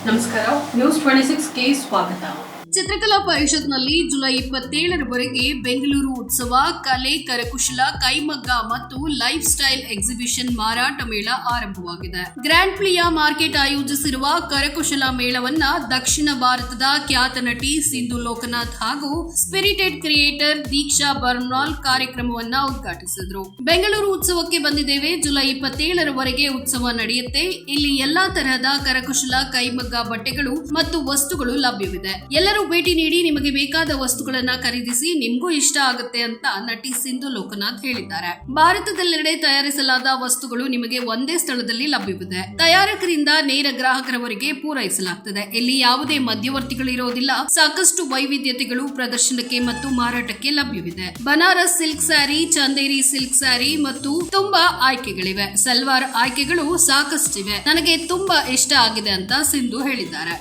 ನಮಸ್ಕಾರ, ನ್ಯೂಸ್ 26ಗೆ ಸ್ವಾಗತ. ಚಿತ್ರಕಲಾ ಪರಿಷತ್ನಲ್ಲಿ ಜುಲೈ 27ರವರೆಗೆ ಬೆಂಗಳೂರು ಉತ್ಸವ, ಕಲೆ, ಕರಕುಶಲ, ಕೈಮಗ್ಗ ಮತ್ತು ಲೈಫ್ ಸ್ಟೈಲ್ ಎಕ್ಸಿಬಿಷನ್ ಮಾರಾಟ ಮೇಳ ಆರಂಭವಾಗಿದೆ. ಗ್ರ್ಯಾಂಡ್ ಪ್ಲಿಯಾ ಮಾರ್ಕೆಟ್ ಆಯೋಜಿಸಿರುವ ಕರಕುಶಲ ಮೇಳವನ್ನ ದಕ್ಷಿಣ ಭಾರತದ ಖ್ಯಾತ ನಟಿ ಸಿಂಧು ಲೋಕನಾಥ್ ಹಾಗೂ ಸ್ಪಿರಿಟೆಡ್ ಕ್ರಿಯೇಟರ್ ದೀಕ್ಷಾ ಬರ್ನಾಲ್ ಕಾರ್ಯಕ್ರಮವನ್ನ ಉದ್ಘಾಟಿಸಿದ್ರು. ಬೆಂಗಳೂರು ಉತ್ಸವಕ್ಕೆ ಬಂದಿದ್ದೇವೆ. ಜುಲೈ 27ರವರೆಗೆ ಉತ್ಸವ ನಡೆಯುತ್ತೆ. ಇಲ್ಲಿ ಎಲ್ಲಾ ತರಹದ ಕರಕುಶಲ, ಕೈಮಗ್ಗ ಬಟ್ಟೆಗಳು ಮತ್ತು ವಸ್ತುಗಳು ಲಭ್ಯವಿದೆ. ಎಲ್ಲರೂ ಭೇಟಿ ನೀಡಿ ನಿಮಗೆ ಬೇಕಾದ ವಸ್ತುಗಳನ್ನ ಖರೀದಿಸಿ, ನಿಮ್ಗೂ ಇಷ್ಟ ಆಗುತ್ತೆ ಅಂತ ನಟಿ ಸಿಂಧು ಲೋಕನಾಥ್ ಹೇಳಿದ್ದಾರೆ. ಭಾರತದೆಲ್ಲೆಡೆ ತಯಾರಿಸಲಾದ ವಸ್ತುಗಳು ನಿಮಗೆ ಒಂದೇ ಸ್ಥಳದಲ್ಲಿ ಲಭ್ಯವಿದೆ. ತಯಾರಕರಿಂದ ನೇರ ಗ್ರಾಹಕರವರೆಗೆ ಪೂರೈಸಲಾಗುತ್ತದೆ. ಇಲ್ಲಿ ಯಾವುದೇ ಮಧ್ಯವರ್ತಿಗಳಿರೋದಿಲ್ಲ. ಸಾಕಷ್ಟು ವೈವಿಧ್ಯತೆಗಳು ಪ್ರದರ್ಶನಕ್ಕೆ ಮತ್ತು ಮಾರಾಟಕ್ಕೆ ಲಭ್ಯವಿದೆ. ಬನಾರಸ್ ಸಿಲ್ಕ್ ಸ್ಯಾರಿ, ಚಂದೇರಿ ಸಿಲ್ಕ್ ಸ್ಯಾರಿ ಮತ್ತು ತುಂಬಾ ಆಯ್ಕೆಗಳಿವೆ. ಸಲ್ವಾರ್ ಆಯ್ಕೆಗಳು ಸಾಕಷ್ಟಿವೆ. ನನಗೆ ತುಂಬಾ ಇಷ್ಟ ಆಗಿದೆ ಅಂತ ಸಿಂಧು ಹೇಳಿದ್ದಾರೆ.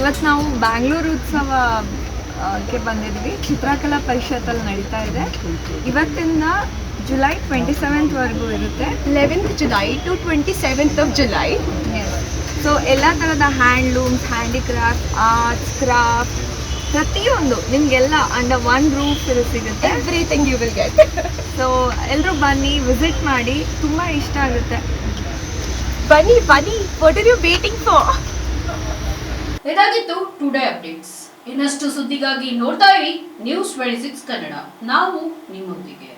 ಇವತ್ತು ನಾವು ಬ್ಯಾಂಗ್ಳೂರು ಉತ್ಸವಕ್ಕೆ ಬಂದಿದ್ವಿ. ಚಿತ್ರಕಲಾ ಪರಿಷತ್ತಲ್ಲಿ ನಡೀತಾ ಇದೆ. ಇವತ್ತಿಂದ ಜುಲೈ 27ವರೆಗೂ ಇರುತ್ತೆ. 11th July to 27th July. So ಎಲ್ಲ ಥರದ ಹ್ಯಾಂಡ್ಲೂಮ್ಸ್, ಹ್ಯಾಂಡಿಕ್ರಾಫ್ಟ್, ಆರ್ಟ್ಸ್, ಕ್ರಾಫ್ಟ್ ಪ್ರತಿಯೊಂದು ನಿಮಗೆಲ್ಲ ಅಂಡರ್ ಒನ್ ರೂಫ್ ಸಿಗುತ್ತೆ. Everything you will get. So ಎಲ್ಲರೂ ಬನ್ನಿ, ವಿಸಿಟ್ ಮಾಡಿ, ತುಂಬ ಇಷ್ಟ ಆಗುತ್ತೆ. Bunny, what are you waiting for? ಇದಾಗಿತ್ತು ಟುಡೇ ಅಪ್ಡೇಟ್ಸ್. ಇನ್ನಷ್ಟು ಸುದ್ದಿಗಾಗಿ ನೋಡ್ತಾ ಇರಿ ನ್ಯೂಸ್ 26 ಕನ್ನಡ. ನಾವು ನಿಮ್ಮೊಂದಿಗೆ.